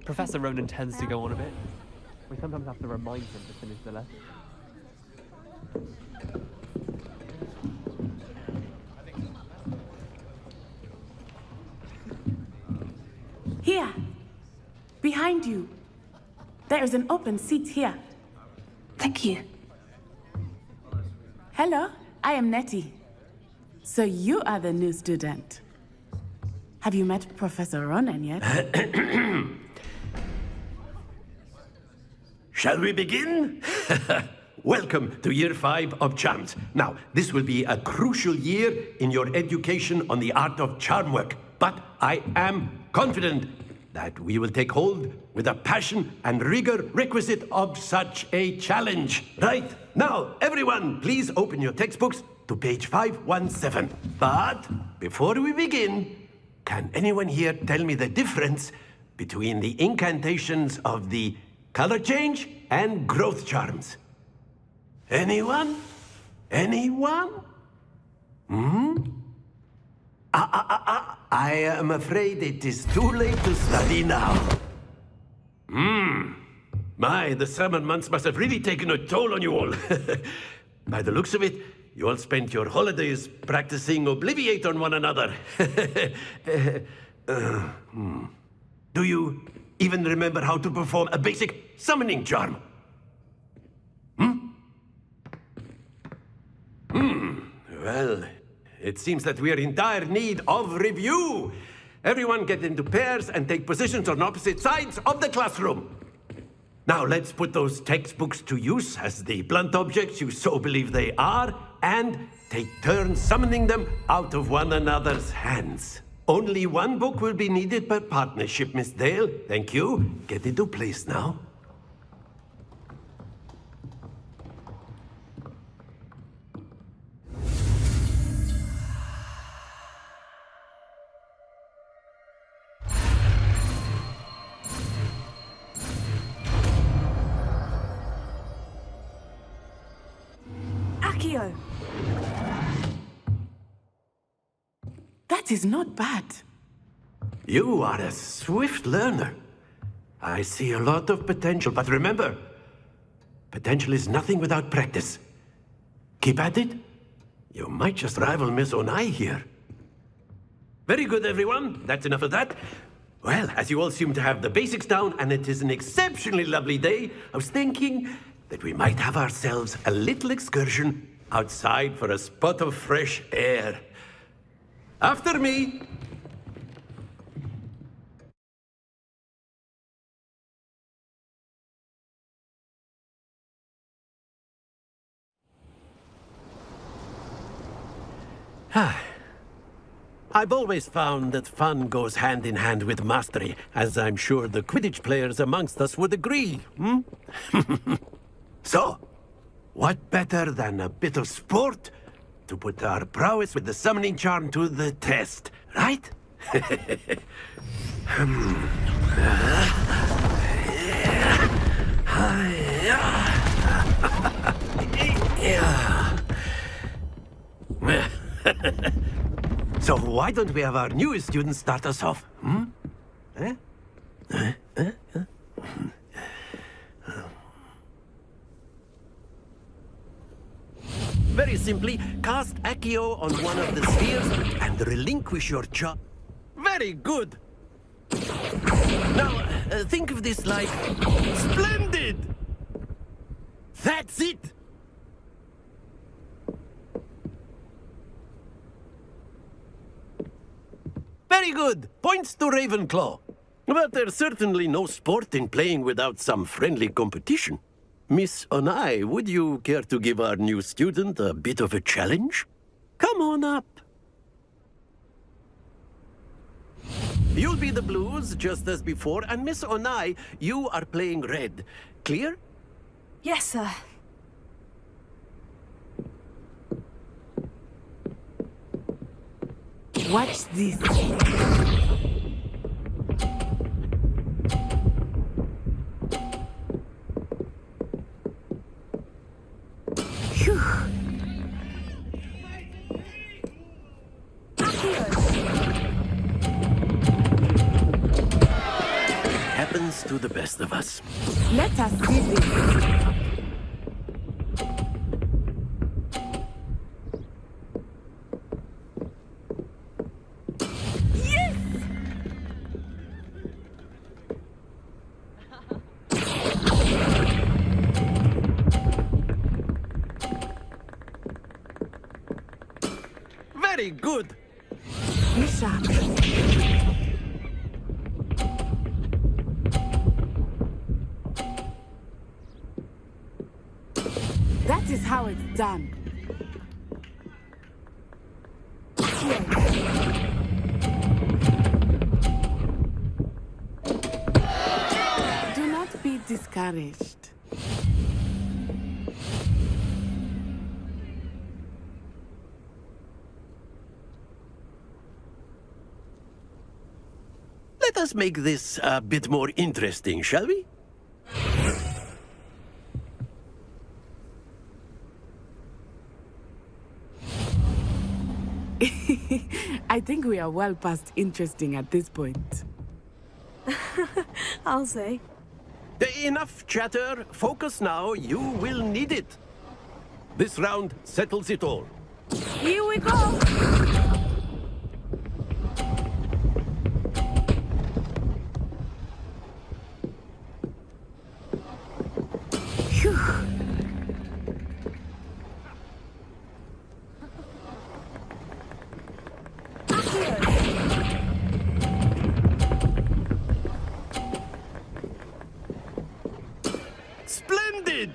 Professor Ronan tends to go on a bit. We sometimes have to remind him to finish the lesson. Here, behind you. There is an open seat here. Thank you. Hello, I am Nettie. So you are the new student. Have you met Professor Ronan yet? Shall we begin? Welcome to Year 5 of Charms. Now, this will be a crucial year in your education on the art of charm work. But I am confident that we will take hold with the passion and rigor requisite of such a challenge. Right, now, everyone, please open your textbooks to page 517. But before we begin, can anyone here tell me the difference between the incantations of the color change and growth charms? Anyone? Anyone? I am afraid it is too late to study now. My, the summer months must have really taken a toll on you all. By the looks of it, you all spent your holidays practicing Obliviate on one another. Do you even remember how to perform a basic summoning charm? Well, it seems that we are in dire need of review. Everyone get into pairs and take positions on opposite sides of the classroom. Now let's put those textbooks to use as the blunt objects you so believe they are, and take turns summoning them out of one another's hands. Only one book will be needed per partnership, Miss Dale. Thank you. Get into place now. Akio! That is not bad. You are a swift learner. I see a lot of potential, but remember, potential is nothing without practice. Keep at it. You might just rival Miss Onai here. Very good, everyone. That's enough of that. Well, as you all seem to have the basics down, and it is an exceptionally lovely day, I was thinking that we might have ourselves a little excursion outside for a spot of fresh air. After me. I've always found that fun goes hand in hand with mastery, as I'm sure the Quidditch players amongst us would agree, So, what better than a bit of sport to put our prowess with the summoning charm to the test, right? So why don't we have our newest student start us off? Very simply, cast Accio on one of the spheres and relinquish your charm. Very good! Now, think of this like... Splendid! That's it! Very good! Points to Ravenclaw. But there's certainly no sport in playing without some friendly competition. Miss Onai, would you care to give our new student a bit of a challenge? Come on up. You'll be the blues, just as before, and Miss Onai, you are playing red. Clear? Yes, sir. Watch this. Phew. Happens to the best of us. Let us see this. Very good. Be sharp. That is how it's done. Do not be discouraged. Let us make this a bit more interesting, shall we? I think we are well past interesting at this point. I'll say. Enough chatter. Focus now. You will need it. This round settles it all. Here we go! Phew. Splendid!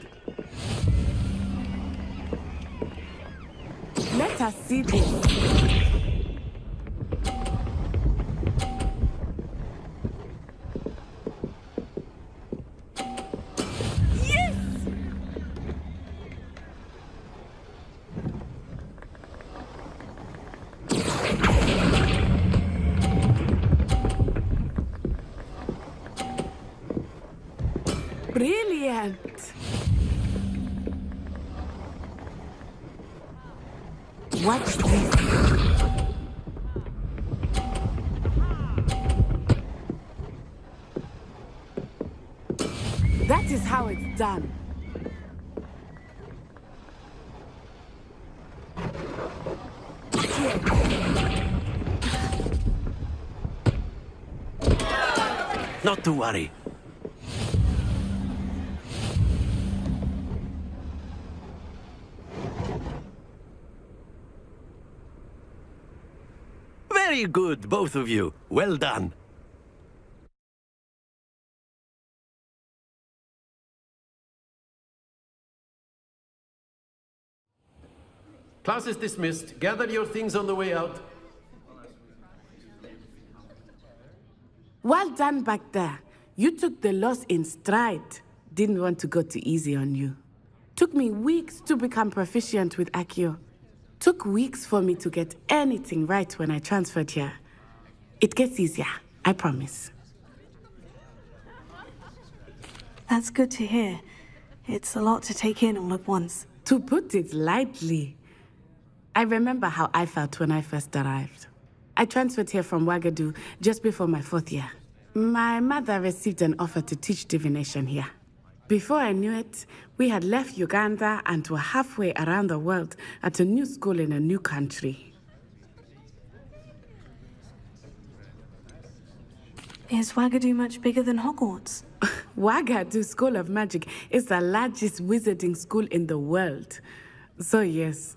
Let us see this. Yes! Brilliant! Watch this. That is how it's done. Not to worry. Very good, both of you. Well done. Class is dismissed. Gather your things on the way out. Well done back there. You took the loss in stride. Didn't want to go too easy on you. Took me weeks to become proficient with Accio. Took weeks for me to get anything right when I transferred here. It gets easier, I promise. That's good to hear. It's a lot to take in all at once. To put it lightly, I remember how I felt when I first arrived. I transferred here from Ouagadougou just before my 4th year. My mother received an offer to teach divination here. Before I knew it, we had left Uganda and were halfway around the world at a new school in a new country. Is Ouagadougou much bigger than Hogwarts? Ouagadougou School of Magic is the largest wizarding school in the world. So yes,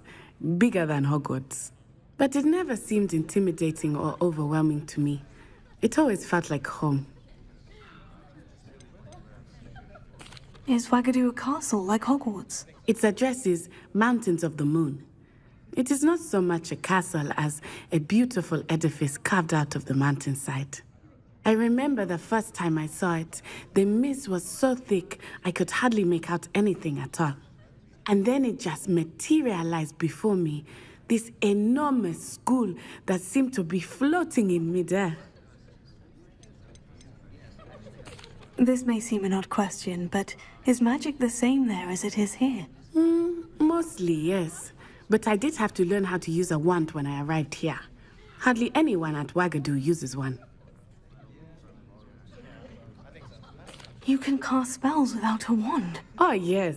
bigger than Hogwarts. But it never seemed intimidating or overwhelming to me. It always felt like home. Is Ouagadougou a castle like Hogwarts? Its address is Mountains of the Moon. It is not so much a castle as a beautiful edifice carved out of the mountainside. I remember the first time I saw it, the mist was so thick I could hardly make out anything at all. And then it just materialized before me, this enormous school that seemed to be floating in midair. This may seem an odd question, but is magic the same there as it is here? Mostly, yes. But I did have to learn how to use a wand when I arrived here. Hardly anyone at Ouagadougou uses one. You can cast spells without a wand. Oh, yes.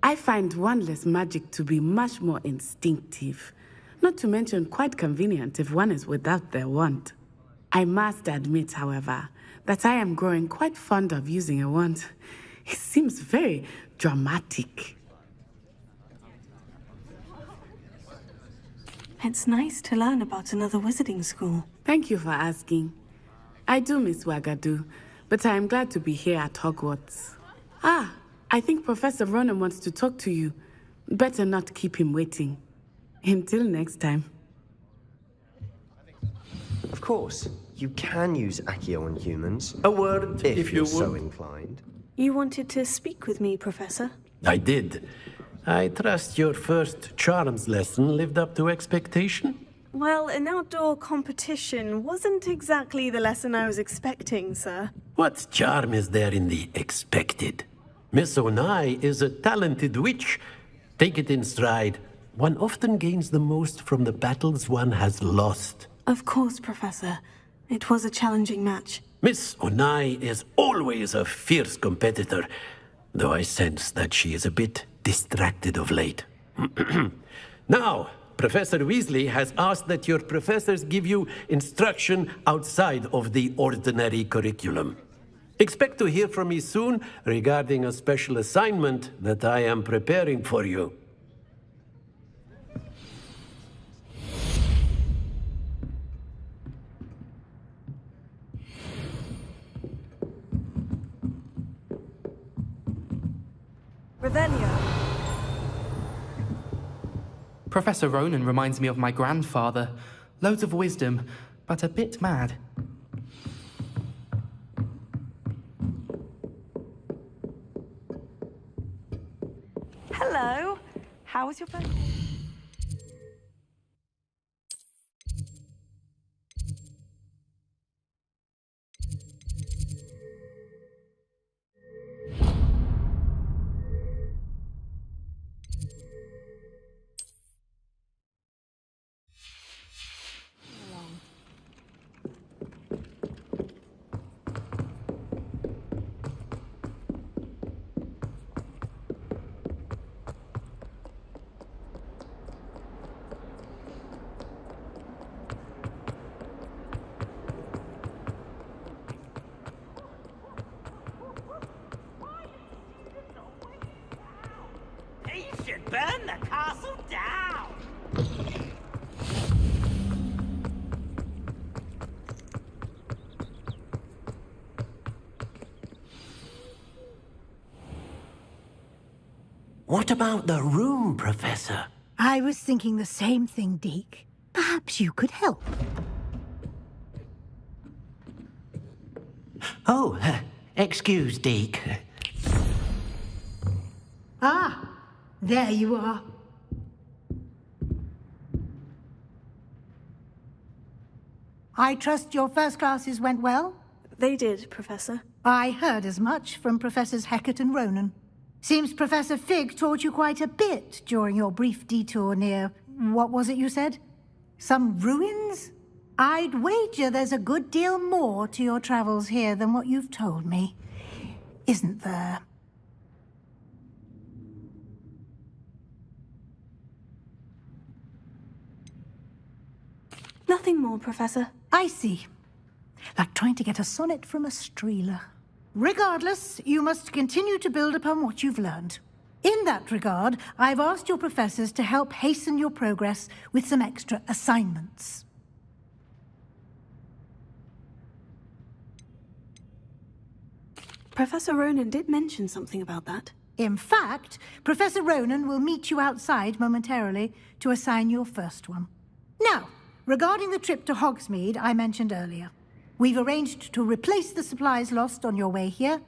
I find wandless magic to be much more instinctive. Not to mention quite convenient if one is without their wand. I must admit, however, that I am growing quite fond of using a wand. It seems very dramatic. It's nice to learn about another wizarding school. Thank you for asking. I do miss Wagadu, but I am glad to be here at Hogwarts. Ah, I think Professor Ronan wants to talk to you. Better not keep him waiting. Until next time. Of course, you can use Accio on humans, A word, if you you're would. so inclined. You wanted to speak with me, Professor? I did. I trust your first charms lesson lived up to expectation? Well, an outdoor competition wasn't exactly the lesson I was expecting, sir. What charm is there in the expected? Miss Onai is a talented witch. Take it in stride. One often gains the most from the battles one has lost. Of course, Professor. It was a challenging match. Miss Onai is always a fierce competitor, though I sense that she is a bit distracted of late. Now, Professor Weasley has asked that your professors give you instruction outside of the ordinary curriculum. Expect to hear from me soon regarding a special assignment that I am preparing for you. Revelio. Professor Ronan reminds me of my grandfather. Loads of wisdom, but a bit mad. Hello. How was your birthday? He should burn the castle down! What about the room, Professor? I was thinking the same thing, Deke. Perhaps you could help. Oh, excuse, Deke. Ah, there you are. I trust your first classes went well? They did, Professor. I heard as much from Professors Hecat and Ronan. Seems Professor Fig taught you quite a bit during your brief detour near... what was it you said? Some ruins? I'd wager there's a good deal more to your travels here than what you've told me. Isn't there? Nothing more, Professor. I see. Like trying to get a sonnet from a streeler. Regardless, you must continue to build upon what you've learned. In that regard, I've asked your professors to help hasten your progress with some extra assignments. Professor Ronan did mention something about that. In fact, Professor Ronan will meet you outside momentarily to assign your first one. Now, regarding the trip to Hogsmeade I mentioned earlier, we've arranged to replace the supplies lost on your way here,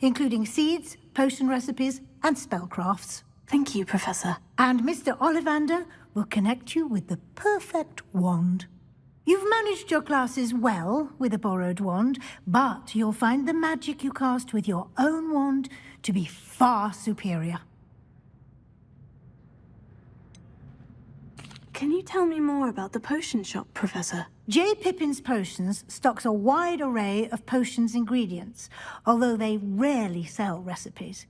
including seeds, potion recipes, and spellcrafts. Thank you, Professor. And Mr. Ollivander will connect you with the perfect wand. You've managed your classes well with a borrowed wand, but you'll find the magic you cast with your own wand to be far superior. Can you tell me more about the potion shop, Professor? J. Pippin's Potions stocks a wide array of potions ingredients, although they rarely sell recipes.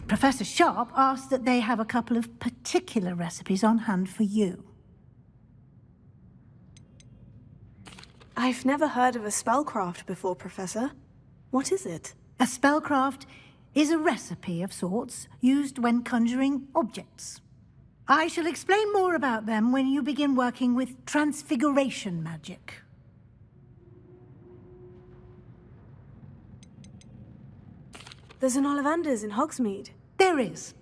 Professor Sharp asked that they have a couple of particular recipes on hand for you. I've never heard of a spellcraft before, Professor. What is it? A spellcraft is a recipe of sorts used when conjuring objects. I shall explain more about them when you begin working with transfiguration magic. There's an Ollivander's in Hogsmeade. There is.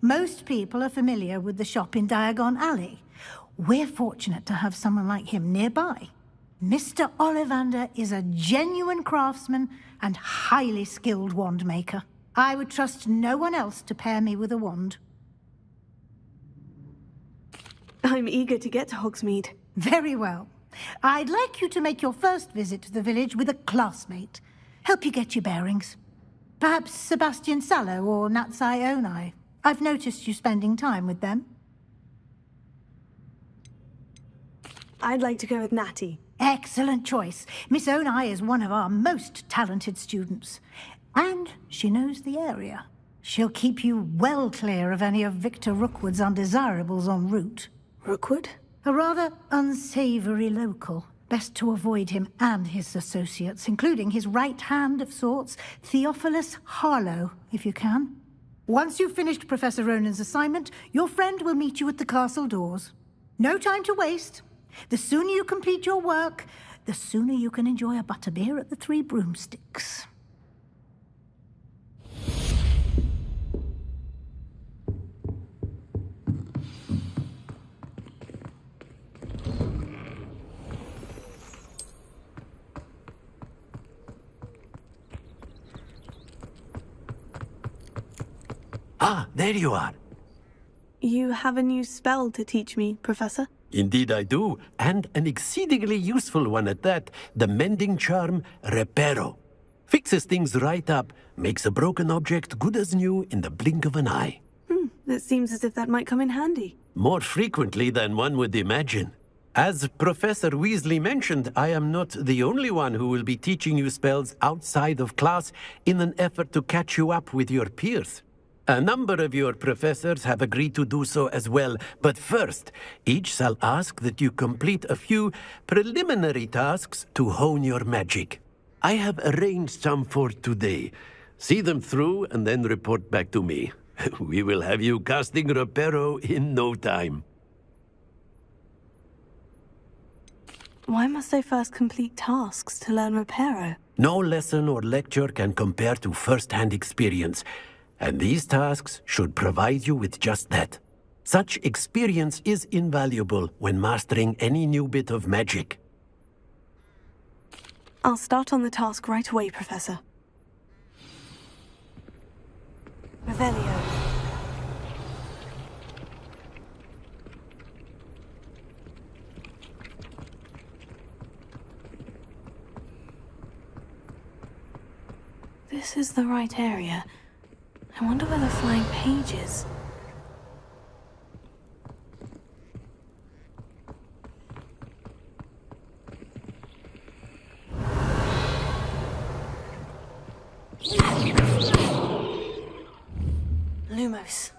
Most people are familiar with the shop in Diagon Alley. We're fortunate to have someone like him nearby. Mr. Ollivander is a genuine craftsman and highly skilled wand maker. I would trust no one else to pair me with a wand. I'm eager to get to Hogsmeade. Very well. I'd like you to make your first visit to the village with a classmate. Help you get your bearings. Perhaps Sebastian Sallow or Natsai Onai. I've noticed you spending time with them. I'd like to go with Natty. Excellent choice. Miss Onai is one of our most talented students. And she knows the area. She'll keep you well clear of any of Victor Rookwood's undesirables en route. Rookwood? A rather unsavory local. Best to avoid him and his associates, including his right hand of sorts, Theophilus Harlow, if you can. Once you've finished Professor Ronan's assignment, your friend will meet you at the castle doors. No time to waste. The sooner you complete your work, the sooner you can enjoy a butterbeer at the Three Broomsticks. Ah, there you are. You have a new spell to teach me, Professor? Indeed I do, and an exceedingly useful one at that. The mending charm, Reparo. Fixes things right up, makes a broken object good as new in the blink of an eye. It seems as if that might come in handy. More frequently than one would imagine. As Professor Weasley mentioned, I am not the only one who will be teaching you spells outside of class in an effort to catch you up with your peers. A number of your professors have agreed to do so as well, but first, each shall ask that you complete a few preliminary tasks to hone your magic. I have arranged some for today. See them through and then report back to me. We will have you casting Reparo in no time. Why must I first complete tasks to learn Reparo? No lesson or lecture can compare to first-hand experience. And these tasks should provide you with just that. Such experience is invaluable when mastering any new bit of magic. I'll start on the task right away, Professor. Revelio. This is the right area. I wonder where the flying page is. Lumos.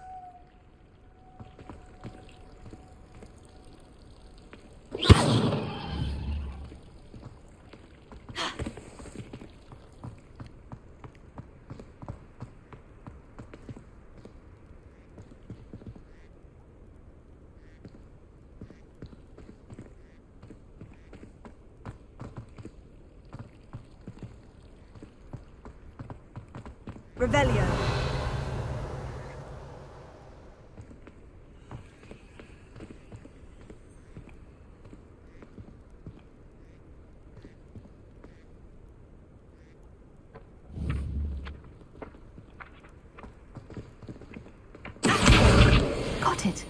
Revelio. Got it.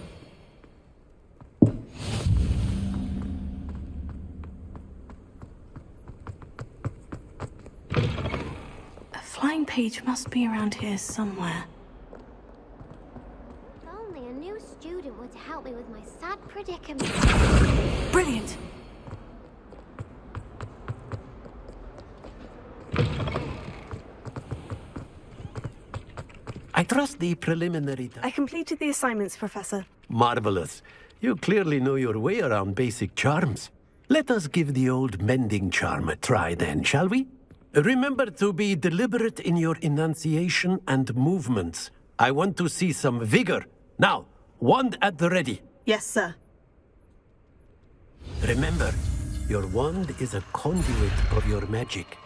Flying page must be around here somewhere. If only a new student were to help me with my sad predicament. Brilliant! I trust the preliminary... I completed the assignments, Professor. Marvelous. You clearly know your way around basic charms. Let us give the old mending charm a try then, shall we? Remember to be deliberate in your enunciation and movements. I want to see some vigor. Now, wand at the ready. Yes, sir. Remember, your wand is a conduit of your magic.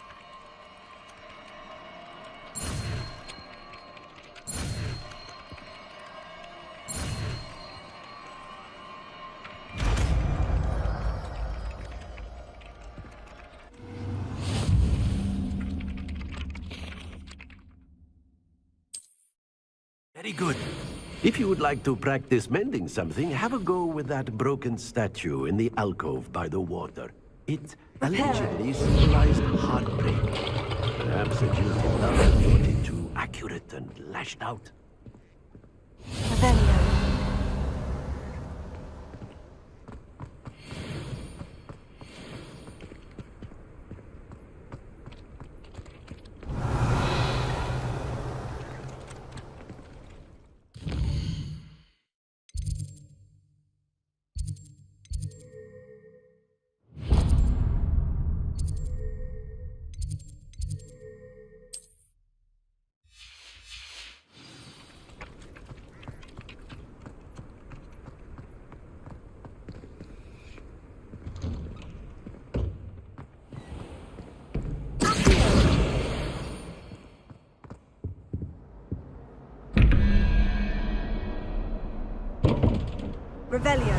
Very good. If you would like to practice mending something, have a go with that broken statue in the alcove by the water. It allegedly symbolized heartbreak. Perhaps a jilted lover thought it too accurate and lashed out. Revelio. Revelio.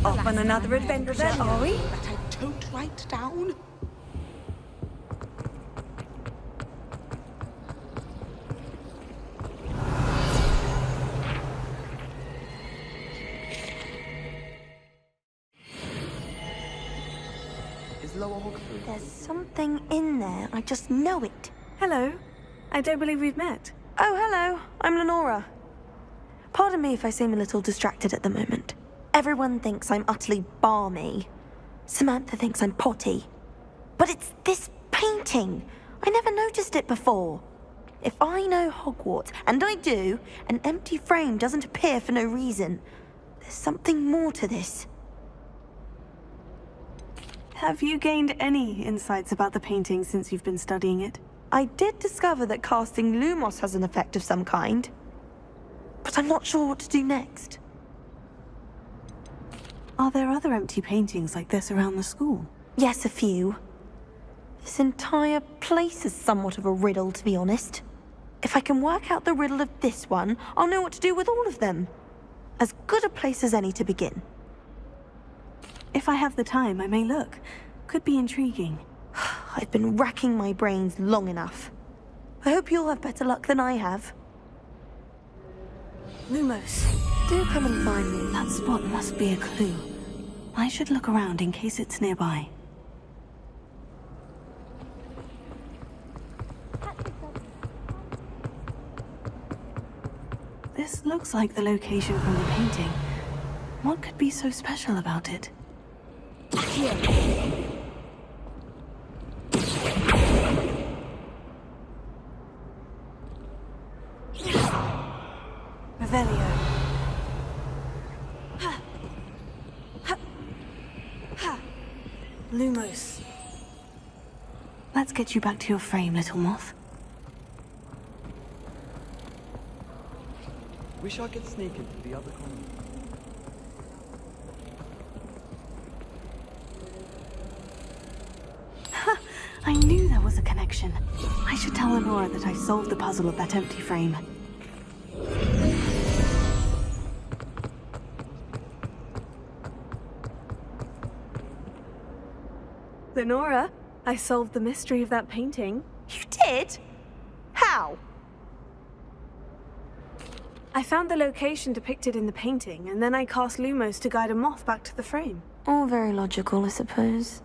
Off on another adventure, are we? That I don't write down. Is Lower Hogthrough? There's something in there. I just know it. Hello. I don't believe we've met. Oh, hello. I'm Lenora. Pardon me if I seem a little distracted at the moment. Everyone thinks I'm utterly balmy. Samantha thinks I'm potty. But it's this painting. I never noticed it before. If I know Hogwarts, and I do, an empty frame doesn't appear for no reason. There's something more to this. Have you gained any insights about the painting since you've been studying it? I did discover that casting Lumos has an effect of some kind. But I'm not sure what to do next. Are there other empty paintings like this around the school? Yes, a few. This entire place is somewhat of a riddle, to be honest. If I can work out the riddle of this one, I'll know what to do with all of them. As good a place as any to begin. If I have the time, I may look. Could be intriguing. I've been racking my brains long enough. I hope you'll have better luck than I have. Lumos. Do come and find me. That spot must be a clue. I should look around in case it's nearby. This looks like the location from the painting. What could be so special about it? Here. Revelio. Lumos. Let's get you back to your frame, little moth. Wish I could sneak into the other corner. I knew there was a connection. I should tell Lenora that I solved the puzzle of that empty frame. Lenora, I solved the mystery of that painting. You did? How? I found the location depicted in the painting, and then I cast Lumos to guide a moth back to the frame. All very logical, I suppose.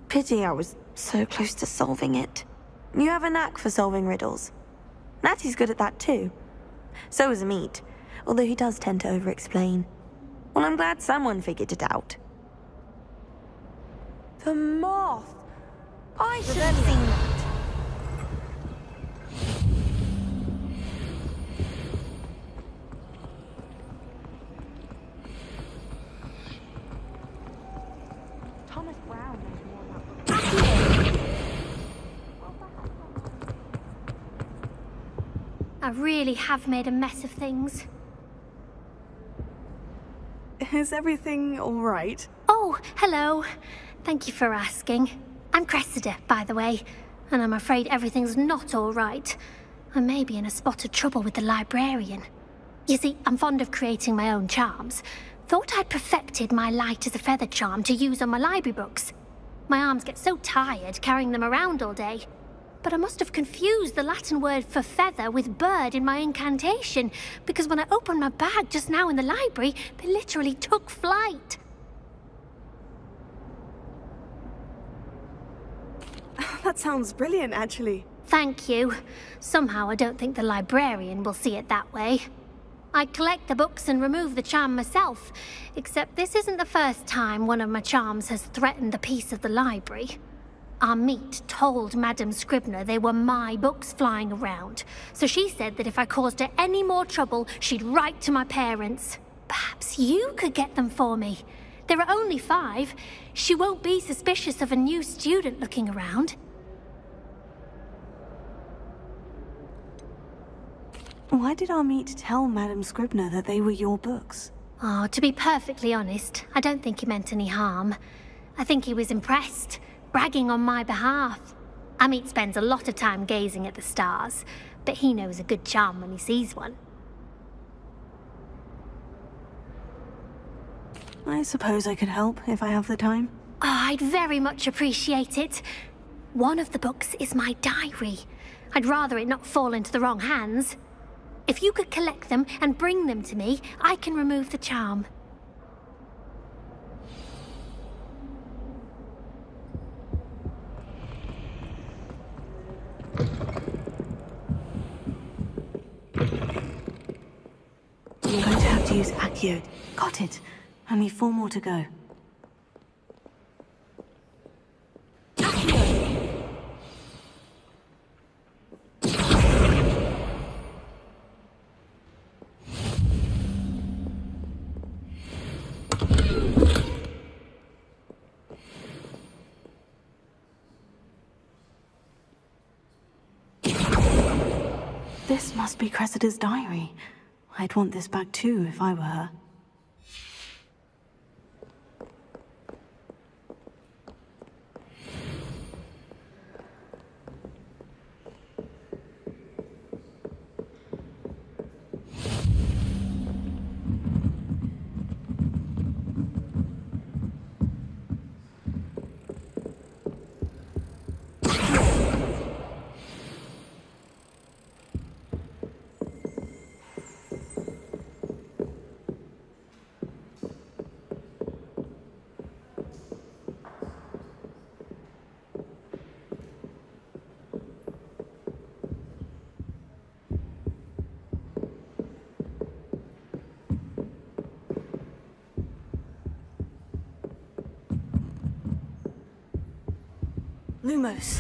Pity I was so close to solving it. You have a knack for solving riddles. Natty's good at that too. So is Amit, although he does tend to over-explain. Well, I'm glad someone figured it out. The moth! I should have seen that. Thomas Brown knows more about I really have made a mess of things. Is everything all right? Oh, hello. Thank you for asking. I'm Cressida, by the way, and I'm afraid everything's not all right. I may be in a spot of trouble with the librarian. You see, I'm fond of creating my own charms. Thought I'd perfected my light as a feather charm to use on my library books. My arms get so tired carrying them around all day. But I must have confused the Latin word for feather with bird in my incantation, because when I opened my bag just now in the library, they literally took flight. That sounds brilliant, actually. Thank you. Somehow I don't think the librarian will see it that way. I collect the books and remove the charm myself, except this isn't the first time one of my charms has threatened the peace of the library. Amit told Madame Scribner they were my books flying around, so she said that if I caused her any more trouble, she'd write to my parents. Perhaps you could get them for me. There are only 5. She won't be suspicious of a new student looking around. Why did Amit tell Madame Scribner that they were your books? Oh, to be perfectly honest, I don't think he meant any harm. I think he was impressed, bragging on my behalf. Amit spends a lot of time gazing at the stars, but he knows a good charm when he sees one. I suppose I could help if I have the time. Oh, I'd very much appreciate it. One of the books is my diary. I'd rather it not fall into the wrong hands. If you could collect them and bring them to me, I can remove the charm. I'm going to have to use Accio. Got it. Only 4 more to go. This must be Cressida's diary. I'd want this back too if I were her. Lumos.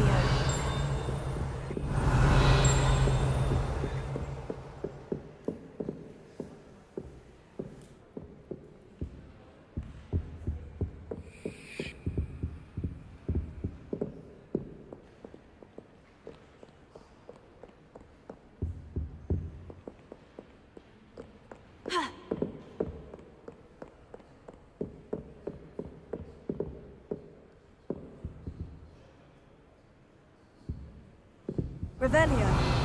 Revelio. Revelio.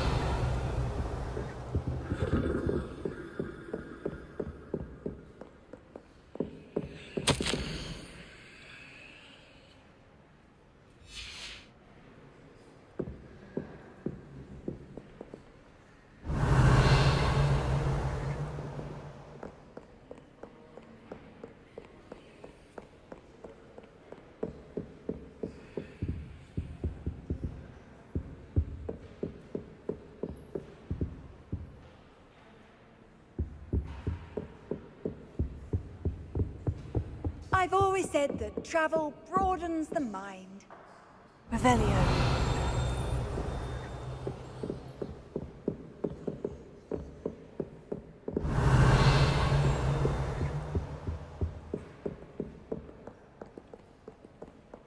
I've always said that travel broadens the mind. Revelio.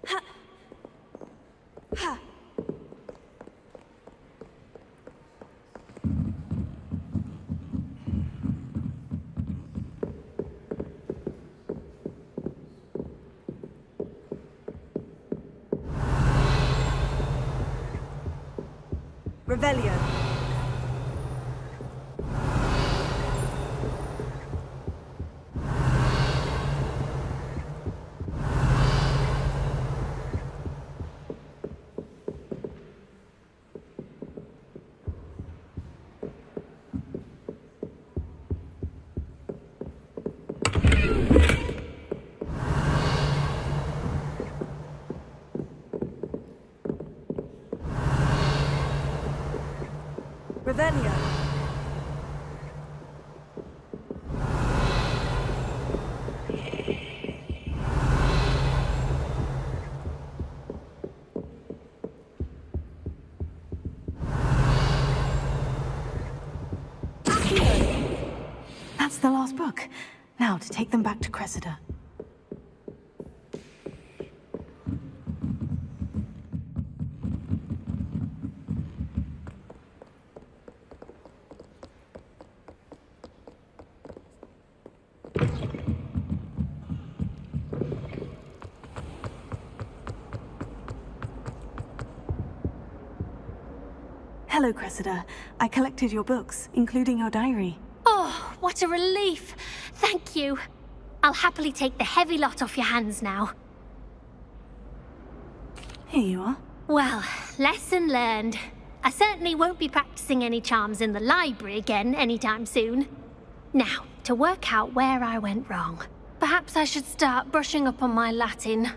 Ha. Ha. Revelio. Revelio. That's the last book. Now to take them back to Cressida. Hello, Cressida. I collected your books, including your diary. Oh, what a relief. Thank you. I'll happily take the heavy lot off your hands now. Here you are. Well, lesson learned. I certainly won't be practicing any charms in the library again anytime soon. Now, to work out where I went wrong. Perhaps I should start brushing up on my Latin.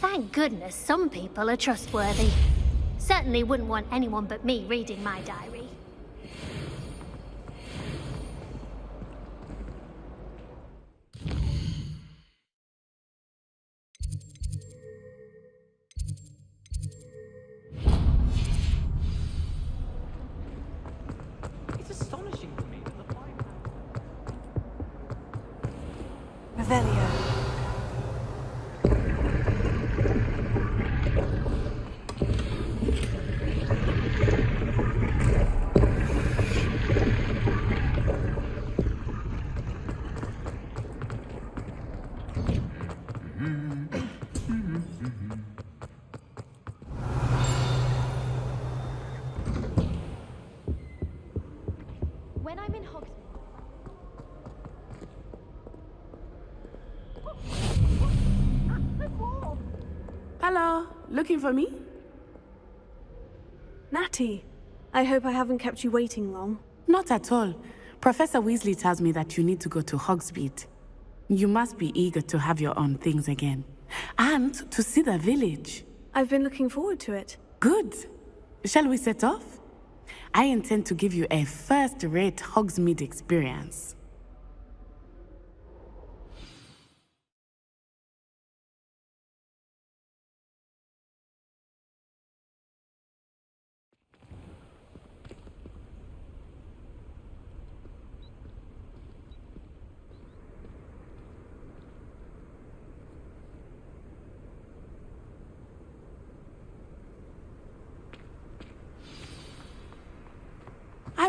Thank goodness some people are trustworthy. Certainly wouldn't want anyone but me reading my diary. It's astonishing to me that the five... Revelio. When I'm in HOGSMEADE... Hello, looking for me? Natty, I hope I haven't kept you waiting long. Not at all. Professor Weasley tells me that you need to go to HOGSMEADE. You must be eager to have your own things again. And to see the village. I've been looking forward to it. Good. Shall we set off? I intend to give you a first-rate HOGSMEADE experience.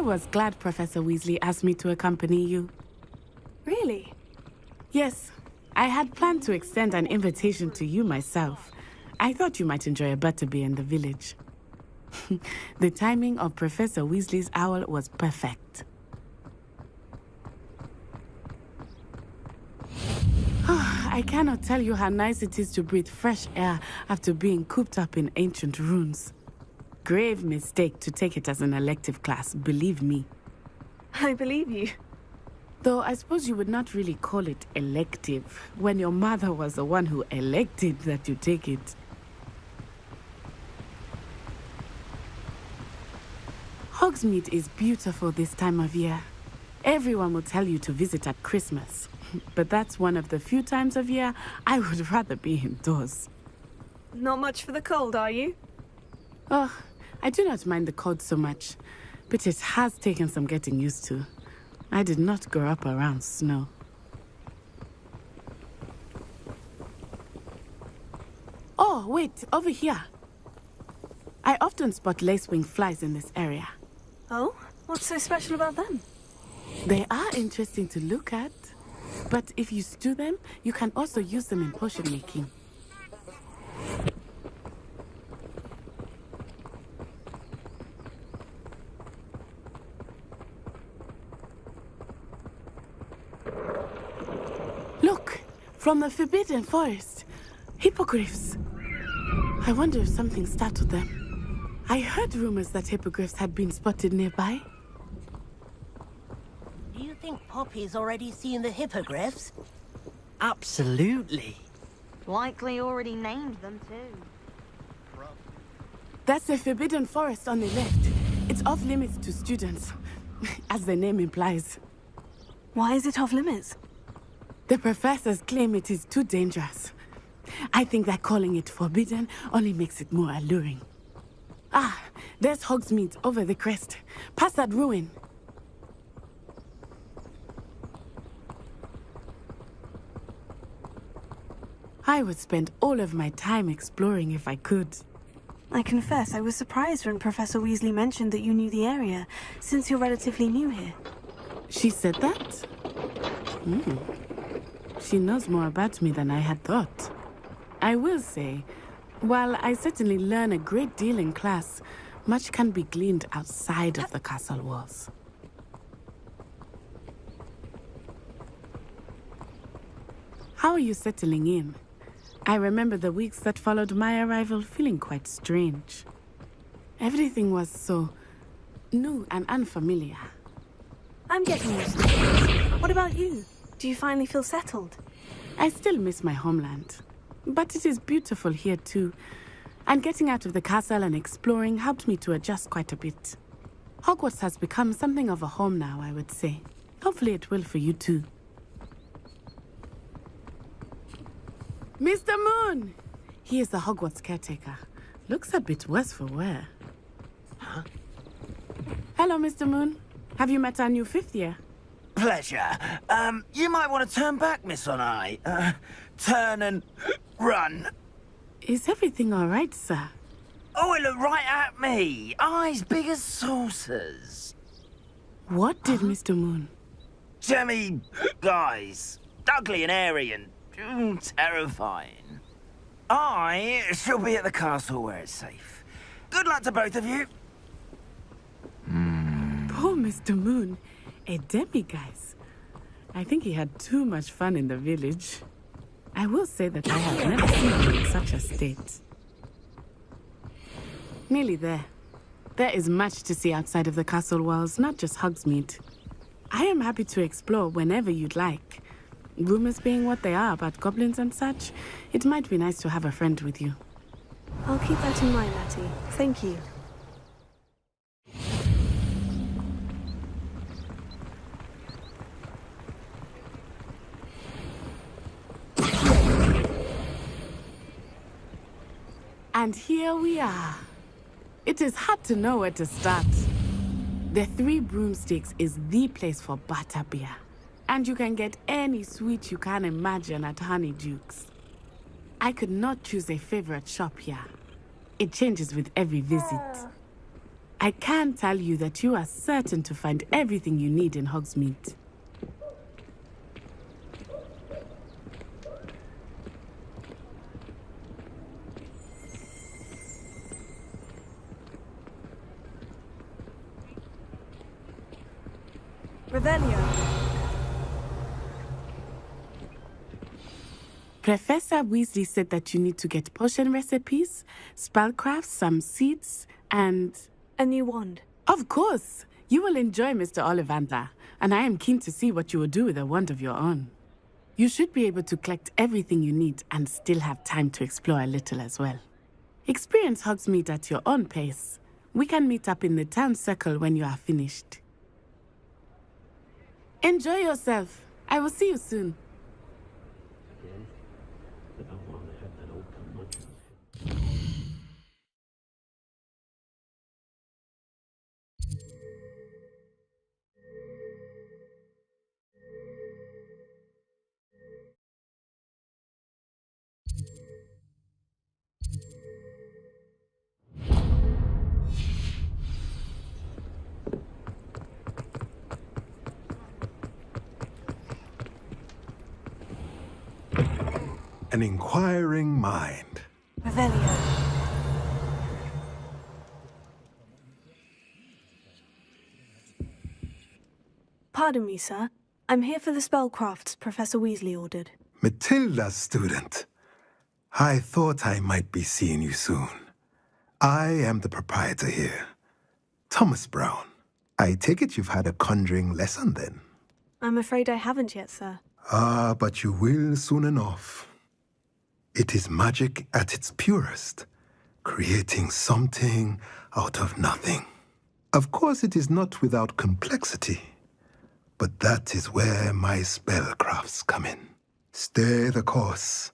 I was glad Professor Weasley asked me to accompany you. Really? Yes, I had planned to extend an invitation to you myself. I thought you might enjoy a butterbeer in the village. The timing of Professor Weasley's owl was perfect. I cannot tell you how nice it is to breathe fresh air after being cooped up in ancient ruins. Grave mistake to take it as an elective class, believe me. I believe you. Though I suppose you would not really call it elective when your mother was the one who elected that you take it. Hogsmeade is beautiful this time of year. Everyone will tell you to visit at Christmas, but that's one of the few times of year I would rather be indoors. Not much for the cold, are you? Oh, I do not mind the cold so much, but it has taken some getting used to. I did not grow up around snow. Oh, wait, over here. I often spot lacewing flies in this area. Oh? What's so special about them? They are interesting to look at, but if you stew them, you can also use them in potion making. Look, from the Forbidden Forest, hippogriffs. I wonder if something startled them. I heard rumors that hippogriffs had been spotted nearby. Do you think Poppy's already seen the hippogriffs? Absolutely. Likely already named them too. That's the Forbidden Forest on the left. It's off limits to students, as the name implies. Why is it off limits? The professors claim it is too dangerous. I think that calling it forbidden only makes it more alluring. Ah, there's Hogsmeade over the crest. Past that ruin. I would spend all of my time exploring if I could. I confess I was surprised when Professor Weasley mentioned that you knew the area, since you're relatively new here. She said that? She knows more about me than I had thought. I will say, while I certainly learn a great deal in class, much can be gleaned outside of the castle walls. How are you settling in? I remember the weeks that followed my arrival feeling quite strange. Everything was so new and unfamiliar. I'm getting used to it. What about you? Do you finally feel settled? I still miss my homeland, but it is beautiful here too. And getting out of the castle and exploring helped me to adjust quite a bit. Hogwarts has become something of a home now, I would say. Hopefully it will for you too. Mr. Moon! He is the Hogwarts caretaker. Looks a bit worse for wear. Huh? Hello, Mr. Moon. Have you met our new fifth year? Pleasure. You might want to turn back, Miss On-Eye. Turn and run. Is everything all right, sir? Oh, it looked right at me. Eyes big as saucers. What did Mr. Moon? Jemmy guys. Ugly and airy and terrifying. I shall be at the castle where it's safe. Good luck to both of you. Poor Mr. Moon. A demiguise. I think he had too much fun in the village. I will say that I have never seen him in such a state. Nearly there. There is much to see outside of the castle walls, not just Hogsmeade. I am happy to explore whenever you'd like. Rumors being what they are about goblins and such, it might be nice to have a friend with you. I'll keep that in mind, Matty. Thank you. And here we are. It is hard to know where to start. The Three Broomsticks is the place for butterbeer. And you can get any sweet you can imagine at Honeyduke's. I could not choose a favorite shop here. It changes with every visit. I can tell you that you are certain to find everything you need in Hogsmeade. Revelio. Professor Weasley said that you need to get potion recipes, spellcrafts, some seeds, and... A new wand. Of course! You will enjoy Mr. Ollivander, and I am keen to see what you will do with a wand of your own. You should be able to collect everything you need and still have time to explore a little as well. Experience Hogsmeade at your own pace. We can meet up in the town circle when you are finished. Enjoy yourself. I will see you soon. An inquiring mind. Revelio. Pardon me, sir. I'm here for the spellcrafts Professor Weasley ordered. Matilda's student. I thought I might be seeing you soon. I am the proprietor here, Thomas Brown. I take it you've had a conjuring lesson then? I'm afraid I haven't yet, sir. Ah, but you will soon enough. It is magic at its purest, creating something out of nothing. Of course, it is not without complexity, but that is where my spellcrafts come in. Stay the course,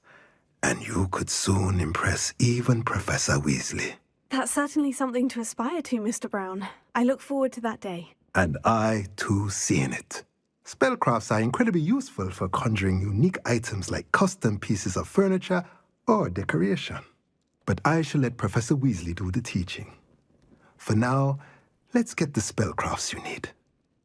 and you could soon impress even Professor Weasley. That's certainly something to aspire to, Mr. Brown. I look forward to that day. And I, too, seeing it. Spellcrafts are incredibly useful for conjuring unique items like custom pieces of furniture or decoration. But I shall let Professor Weasley do the teaching. For now, let's get the spellcrafts you need.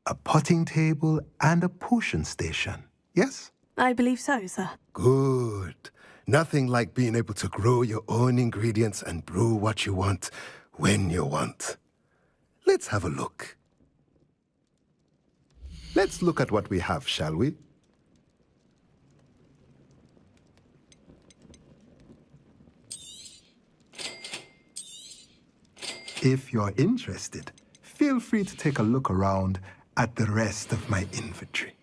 A potting table and a potion station, yes? I believe so, sir. Good. Nothing like being able to grow your own ingredients and brew what you want when you want. Let's have a look. Let's look at what we have, shall we? If you're interested, feel free to take a look around at the rest of my inventory.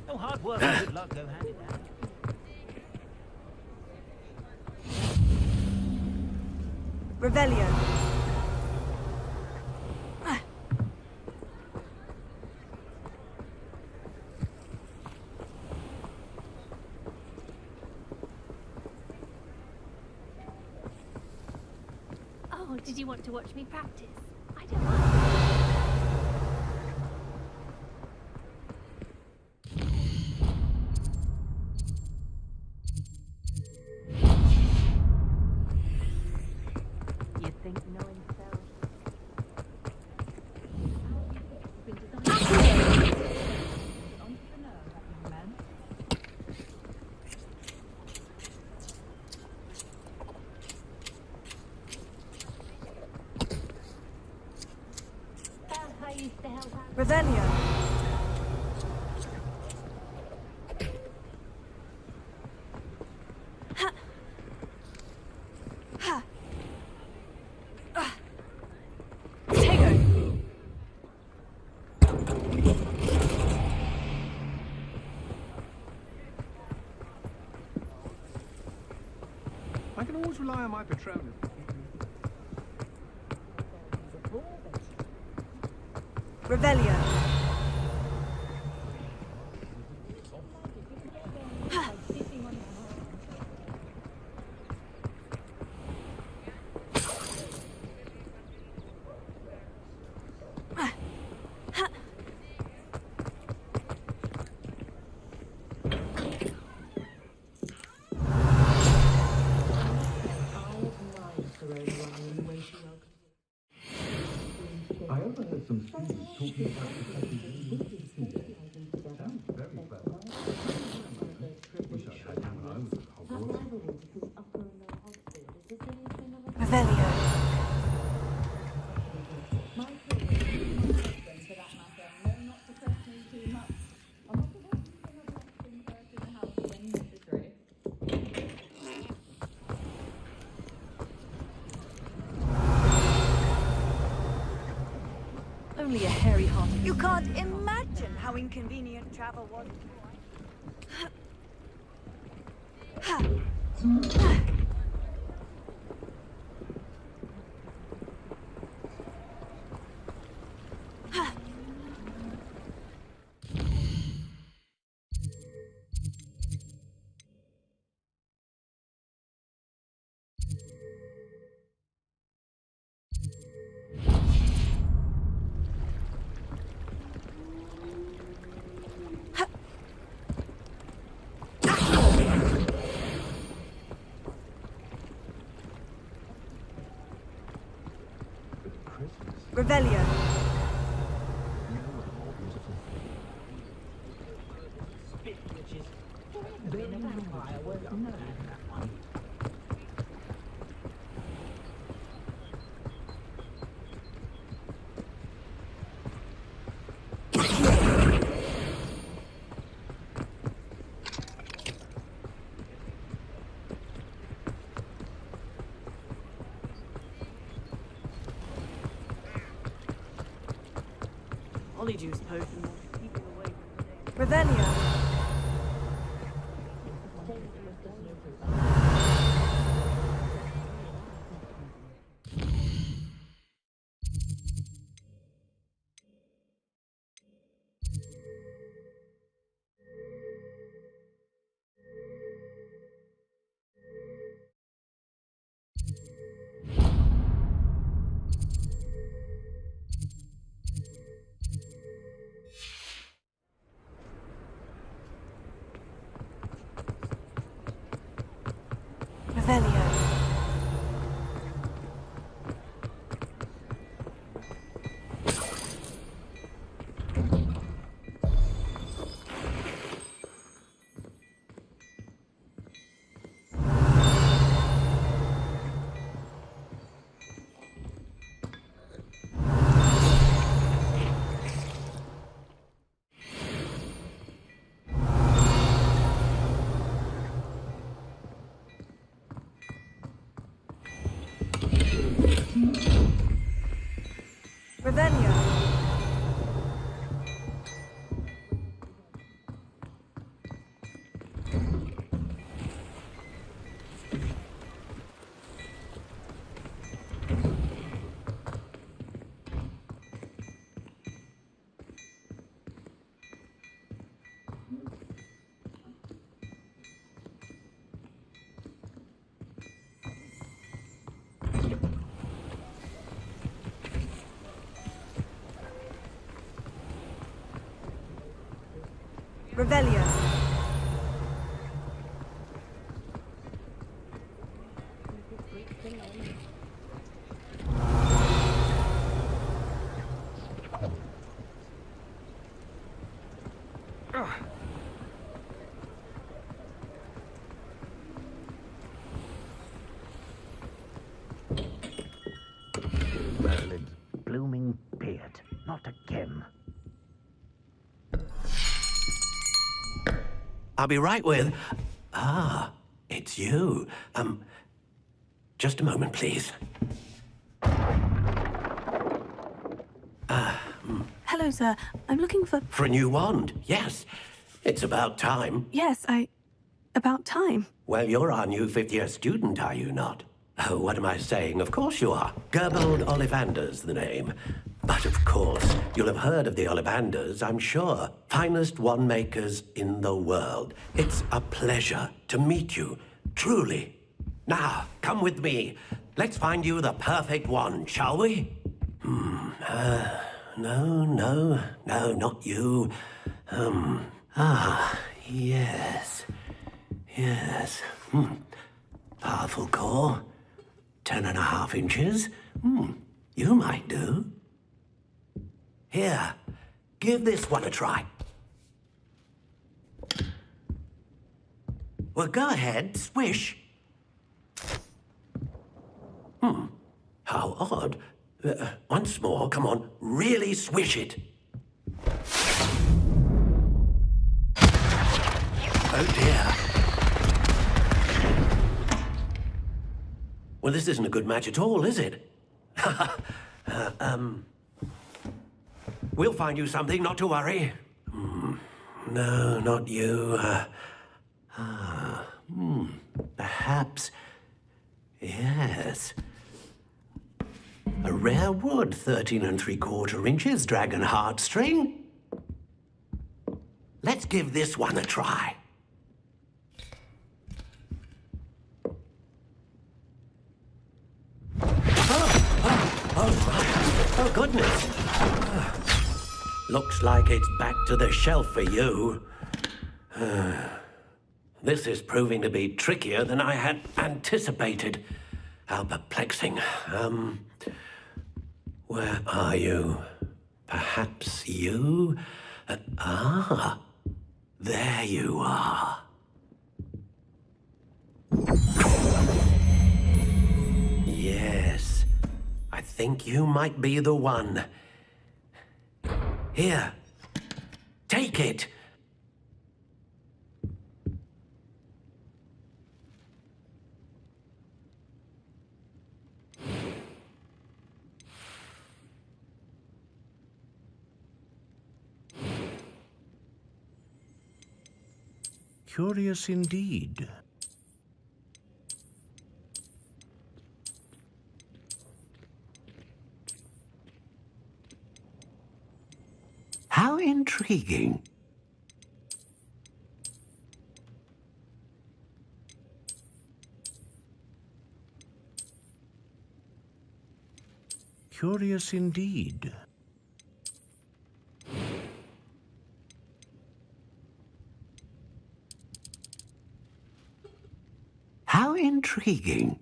No hard work and good luck go hand in hand. Revelio. Oh, did you want to watch me practice? I don't mind. Revelio. Ha. Ha. Tego. I can always rely on my Patronus. Revelio. overheard some students talking about sounds very clever. Wish I had when I was at Hogwarts. Revelio. Only a hairy heart. You can't imagine how inconvenient travel was. Revelio. Juice potion will keep you away from the Revelio. Revelio. Revelio. Revelio. Merlin's blooming beard. Not again. I'll be right with... Ah, it's you. Just a moment, please. Hello, sir. I'm looking for... For a new wand, yes. It's about time. Yes, about time. Well, you're our new fifth-year student, are you not? Oh, what am I saying? Of course you are. Gerbold Ollivander's the name. But of course, you'll have heard of the Ollivanders, I'm sure. Finest wand makers in the world. It's a pleasure to meet you, truly. Now, come with me. Let's find you the perfect wand, shall we? No, not you. Yes. Powerful core. 10.5 inches. You might do. Here, give this one a try. Well, go ahead, swish. How odd. Once more, come on, really swish it. Oh dear. Well, this isn't a good match at all, is it? We'll find you something, not to worry. No, not you. Perhaps. Yes. A rare wood, 13 3/4 inches, dragon heartstring. Let's give this one a try. Oh, goodness. Looks like it's back to the shelf for you. This is proving to be trickier than I had anticipated. How perplexing. Where are you? Perhaps you? There you are. Yes, I think you might be the one. Here, take it. Curious indeed. How intriguing. Curious indeed. How intriguing.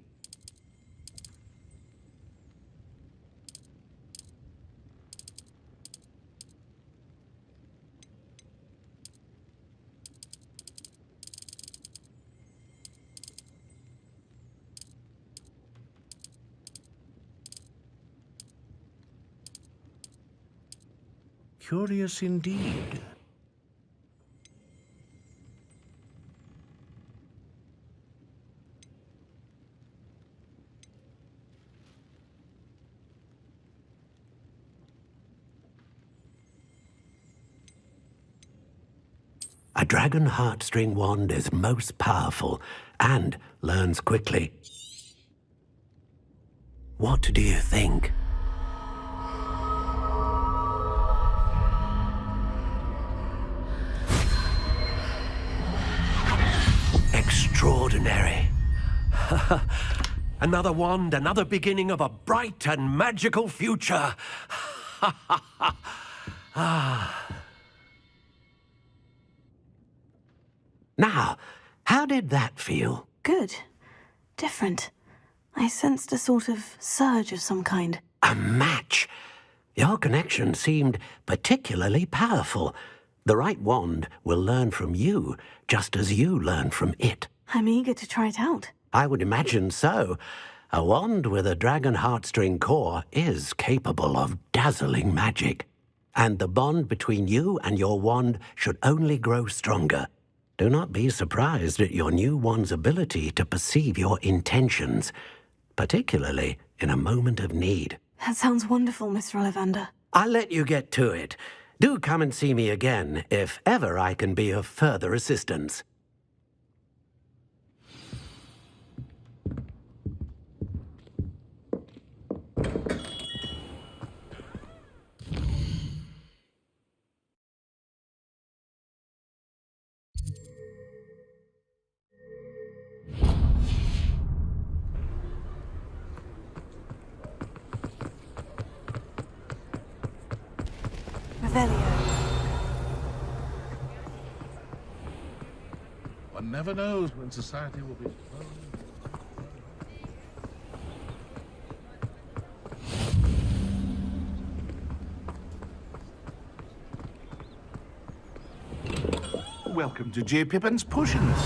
Curious indeed. A dragon heartstring wand is most powerful and learns quickly. What do you think? Extraordinary. Another wand, another beginning of a bright and magical future. Now, how did that feel? Good. Different. I sensed a sort of surge of some kind. A match. Your connection seemed particularly powerful. The right wand will learn from you, just as you learn from it. I'm eager to try it out. I would imagine so. A wand with a dragon heartstring core is capable of dazzling magic. And the bond between you and your wand should only grow stronger. Do not be surprised at your new wand's ability to perceive your intentions, particularly in a moment of need. That sounds wonderful, Mr. Ollivander. I'll let you get to it. Do come and see me again if ever I can be of further assistance. One never knows when society will be... Welcome to J. Pippin's Potions.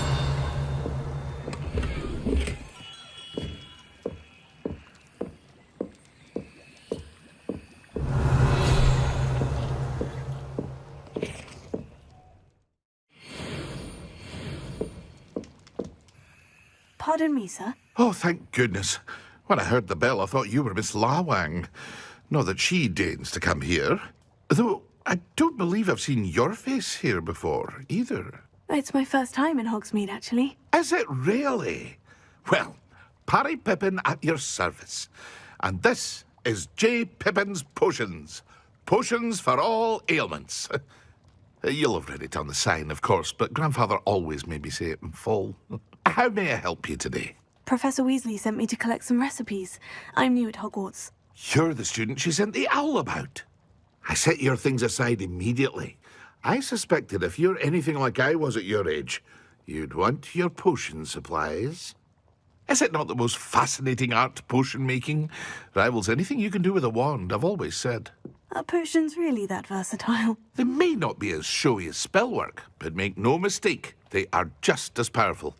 Pardon me, sir. Oh, thank goodness. When I heard the bell, I thought you were Miss Lawang. Not that she deigns to come here. Though I don't believe I've seen your face here before, either. It's my first time in Hogsmeade, actually. Is it really? Well, Parry Pippin at your service. And this is J. Pippin's Potions. Potions for all ailments. You'll have read it on the sign, of course, but Grandfather always made me say it in full. How may I help you today? Professor Weasley sent me to collect some recipes. I'm new at Hogwarts. You're the student she sent the owl about. I set your things aside immediately. I suspected if you're anything like I was at your age, you'd want your potion supplies. Is it not the most fascinating art, potion making? Rivals anything you can do with a wand, I've always said. Are potions really that versatile? They may not be as showy as spellwork, but make no mistake, they are just as powerful.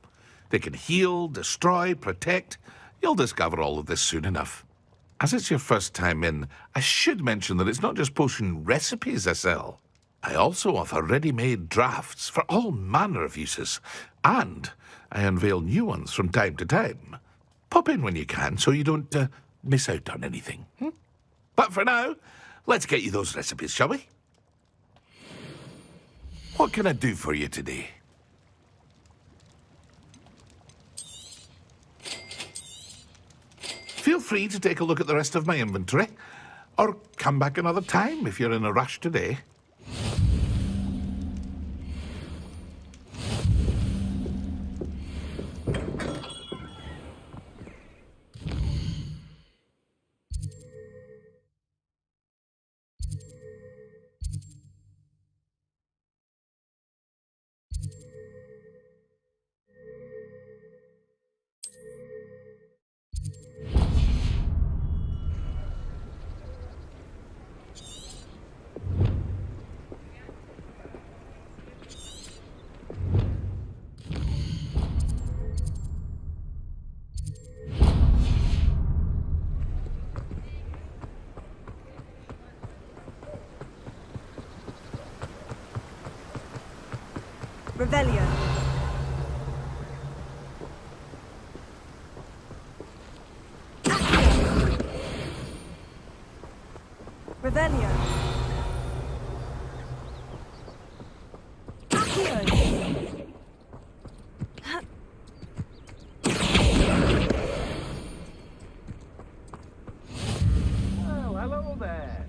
They can heal, destroy, protect. You'll discover all of this soon enough. As it's your first time in, I should mention that it's not just potion recipes I sell. I also offer ready-made drafts for all manner of uses, and I unveil new ones from time to time. Pop in when you can so you don't miss out on anything. But for now, let's get you those recipes, shall we? What can I do for you today? Feel free to take a look at the rest of my inventory, or come back another time if you're in a rush today. Revelio. Revelio. Accio. Oh, hello there.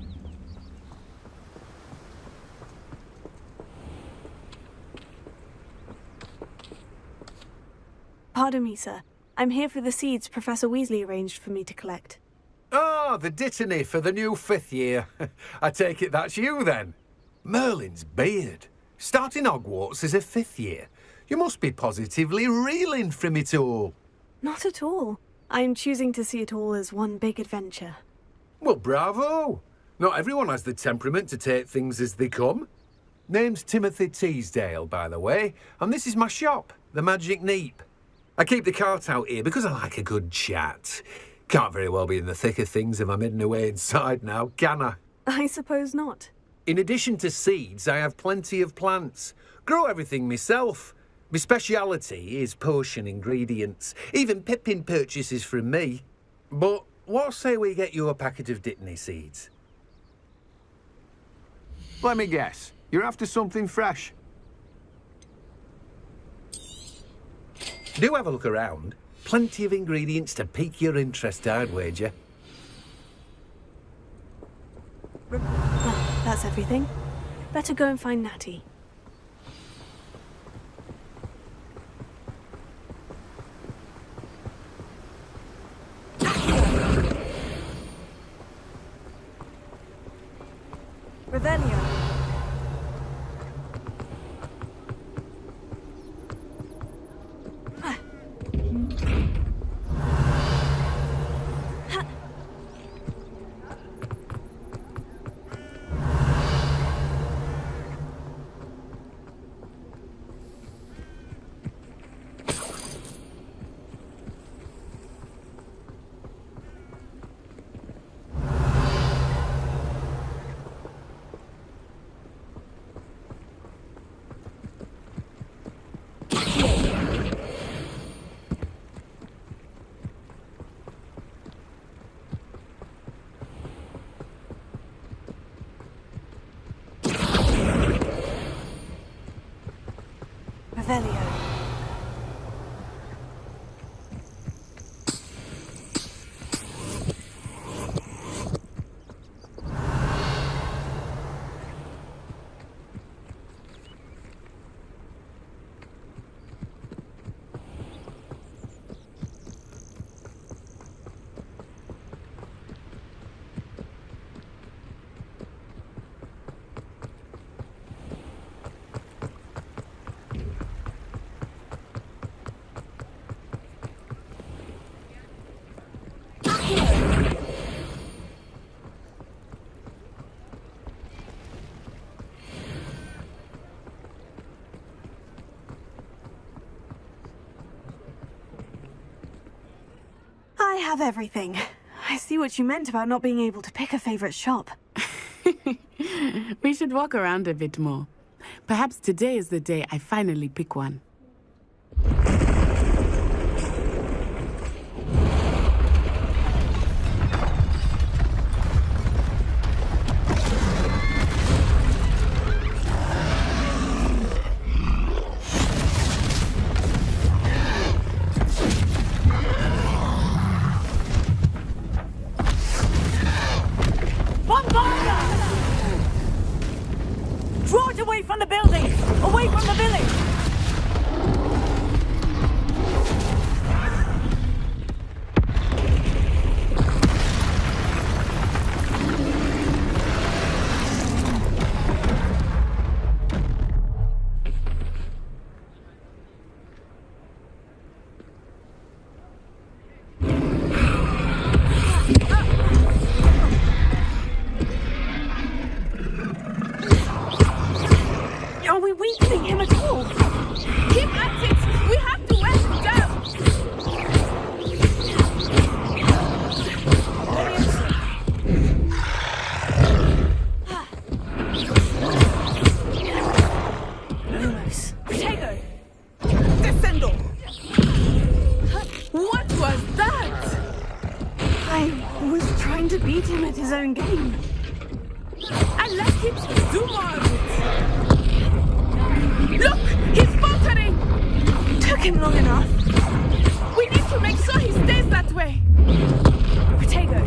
Pardon me, sir. I'm here for the seeds Professor Weasley arranged for me to collect. Oh, the dittany for the new 5th year. I take it that's you, then. Merlin's beard. Starting Hogwarts as a 5th year. You must be positively reeling from it all. Not at all. I'm choosing to see it all as one big adventure. Well, bravo. Not everyone has the temperament to take things as they come. Name's Timothy Teasdale, by the way, and this is my shop, the Magic Neep. I keep the cart out here because I like a good chat. Can't very well be in the thick of things if I'm hidden away inside now, can I? I suppose not. In addition to seeds, I have plenty of plants. Grow everything myself. My speciality is potion ingredients. Even Pippin purchases from me. But what say we get you a packet of Dittany seeds? Let me guess. You're after something fresh. Do have a look around. Plenty of ingredients to pique your interest, I'd wager. Well, that's everything. Better go and find Natty. Revelio. Revelio. I have everything. I see what you meant about not being able to pick a favorite shop. We should walk around a bit more. Perhaps today is the day I finally pick one. Draw it away from the building! Away from the village! Are we weakening him at all? Keep at it! We have to wear him down! Lumos. Protego! Descendo! What was that? I was trying to beat him at his own game. I like it! Do more of it! Look! He's faltering! Took him long enough. We need to make sure he stays that way! Protego!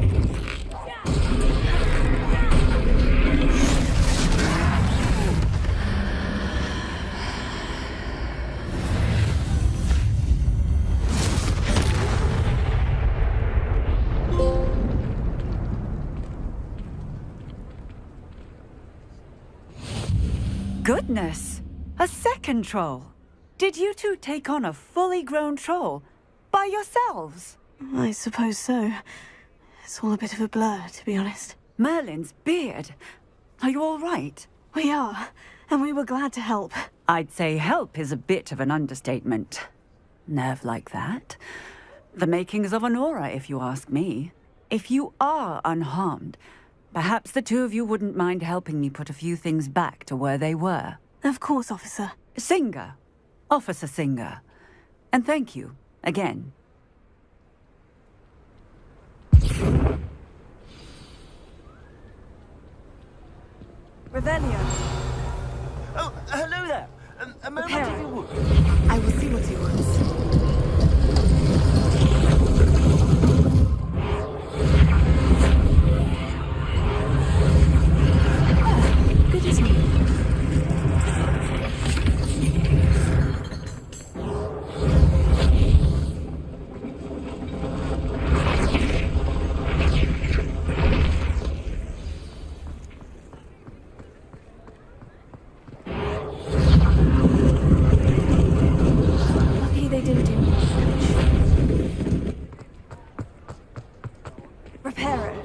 Goodness! A second troll! Did you two take on a fully grown troll? By yourselves? I suppose so. It's all a bit of a blur, to be honest. Merlin's beard! Are you all right? We are, and we were glad to help. I'd say help is a bit of an understatement. Nerve like that? The makings of an aura, if you ask me. If you are unharmed, perhaps the two of you wouldn't mind helping me put a few things back to where they were. Of course, officer. Singer. Officer Singer. And thank you, again. Revelio. Oh, hello there. A moment if you would. I will see what he wants. Good as new. Lucky they didn't do much damage. Repair it.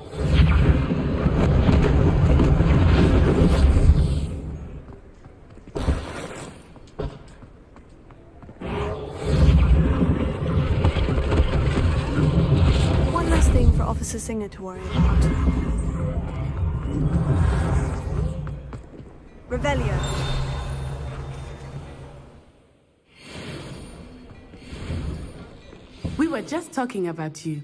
One last thing for Officer Singer to worry about. Revelio. We were just talking about you.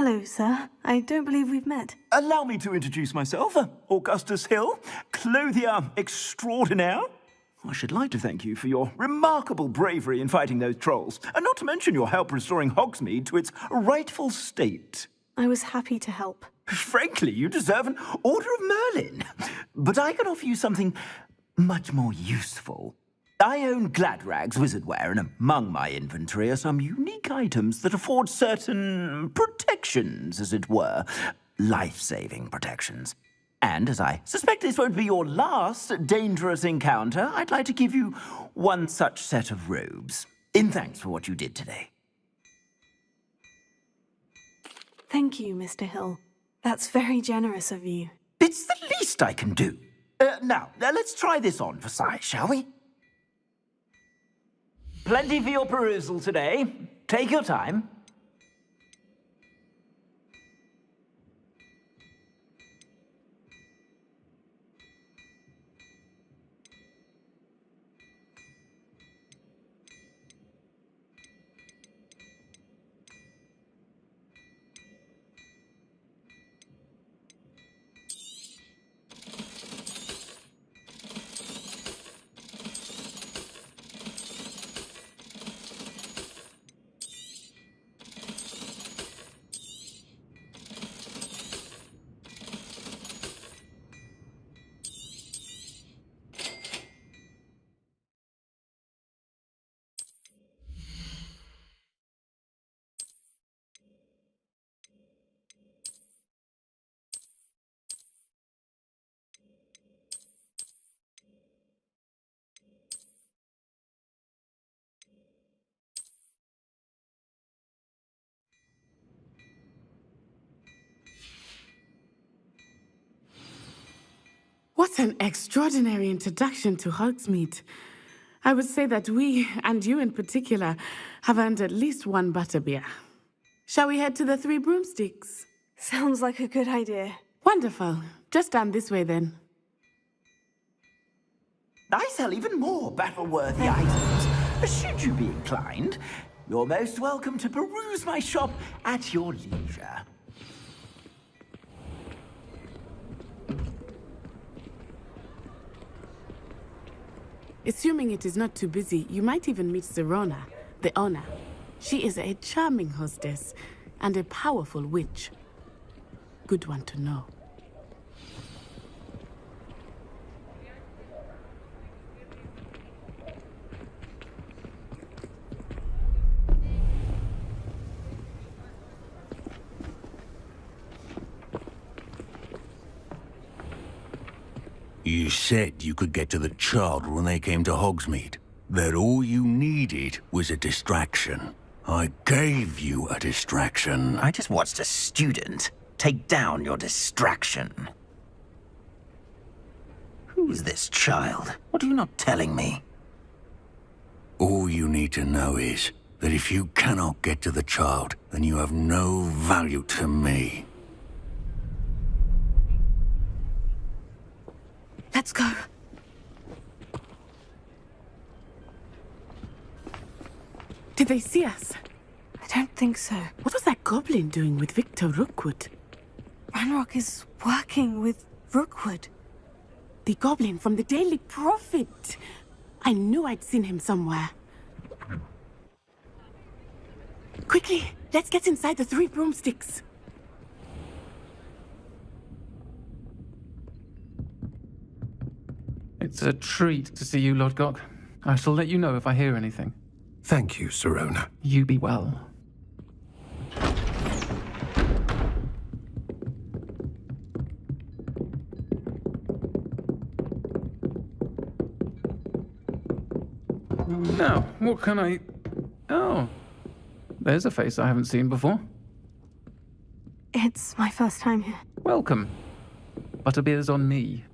Hello, sir. I don't believe we've met. Allow me to introduce myself, Augustus Hill, clothier extraordinaire. I should like to thank you for your remarkable bravery in fighting those trolls, and not to mention your help restoring Hogsmeade to its rightful state. I was happy to help. Frankly, you deserve an Order of Merlin. But I can offer you something much more useful. I own Gladrag's wizardware, and among my inventory are some unique items that afford certain protections, as it were. Life-saving protections. And as I suspect this won't be your last dangerous encounter, I'd like to give you one such set of robes, in thanks for what you did today. Thank you, Mr. Hill. That's very generous of you. It's the least I can do. Now, let's try this on for size, shall we? Plenty for your perusal today. Take your time. What an extraordinary introduction to Hogsmeade. I would say that we, and you in particular, have earned at least one butterbeer. Shall we head to the Three Broomsticks? Sounds like a good idea. Wonderful. Just down this way then. I sell even more battle-worthy items. Should you be inclined, you're most welcome to peruse my shop at your leisure. Assuming it is not too busy, you might even meet Serona, the owner. She is a charming hostess and a powerful witch. Good one to know. You said you could get to the child when they came to Hogsmeade. That all you needed was a distraction. I gave you a distraction. I just watched a student take down your distraction. Who is this child? What are you not telling me? All you need to know is that if you cannot get to the child, then you have no value to me. Let's go. Did they see us? I don't think so. What was that goblin doing with Victor Rookwood? Ranrock is working with Rookwood. The goblin from the Daily Prophet. I knew I'd seen him somewhere. Quickly, let's get inside the Three Broomsticks. It's a treat to see you, Lodgok. I shall let you know if I hear anything. Thank you, Serona. You be well. Now, what can I... Oh, there's a face I haven't seen before. It's my first time here. Welcome. Butterbeer's on me.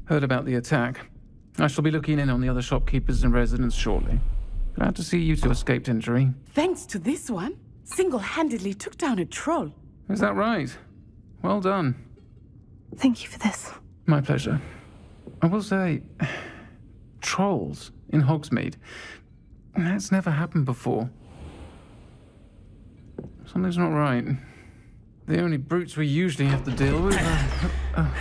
Heard about the attack. I shall be looking in on the other shopkeepers and residents shortly. Glad to see you two escaped injury. Thanks to this one, single-handedly took down a troll. Is that right? Well done. Thank you for this. My pleasure. I will say, trolls in Hogsmeade. That's never happened before. Something's not right. The only brutes we usually have to deal with are...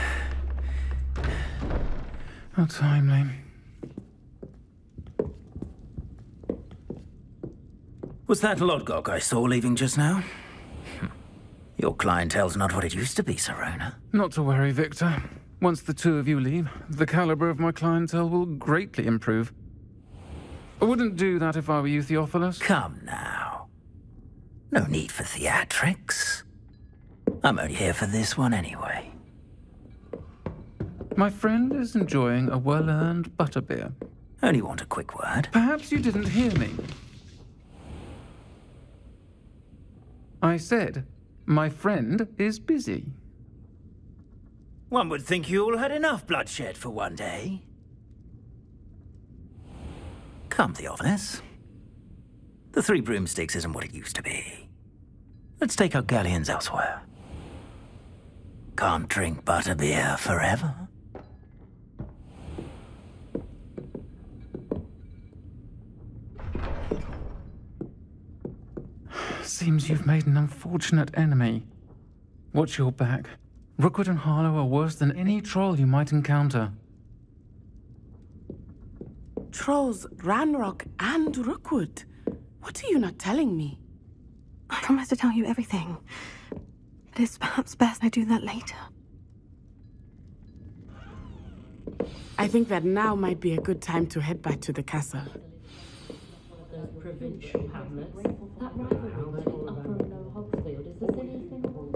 How timely. Was that Lodgok I saw leaving just now? Your clientele's not what it used to be, Serona. Not to worry, Victor. Once the two of you leave, the caliber of my clientele will greatly improve. I wouldn't do that if I were you, Theophilus. Come now. No need for theatrics. I'm only here for this one anyway. My friend is enjoying a well-earned butterbeer. Only want a quick word. Perhaps you didn't hear me. I said, my friend is busy. One would think you all had enough bloodshed for one day. Come, Theophilus. The Three Broomsticks isn't what it used to be. Let's take our galleons elsewhere. Can't drink butterbeer forever. Seems you've made an unfortunate enemy. Watch your back. Rookwood and Harlow are worse than any troll you might encounter. Trolls, Ranrock, and Rookwood. What are you not telling me? I promise to tell you everything. But it's perhaps best I do that later. I think that now might be a good time to head back to the castle. Those provincial hamlets. That rivalry between Upper and Lower Hogsfield is the silliest thing of all.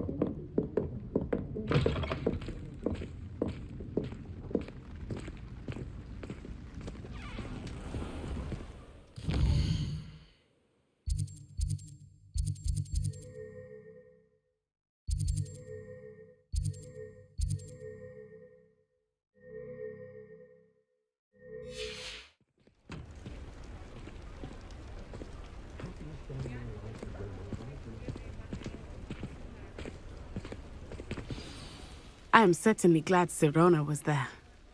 I am certainly glad Serona was there.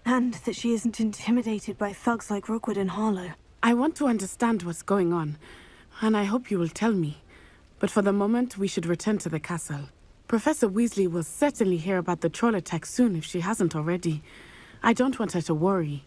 And that she isn't intimidated by thugs like Rookwood and Harlow. I want to understand what's going on, and I hope you will tell me. But for the moment, we should return to the castle. Professor Weasley will certainly hear about the troll attack soon if she hasn't already. I don't want her to worry.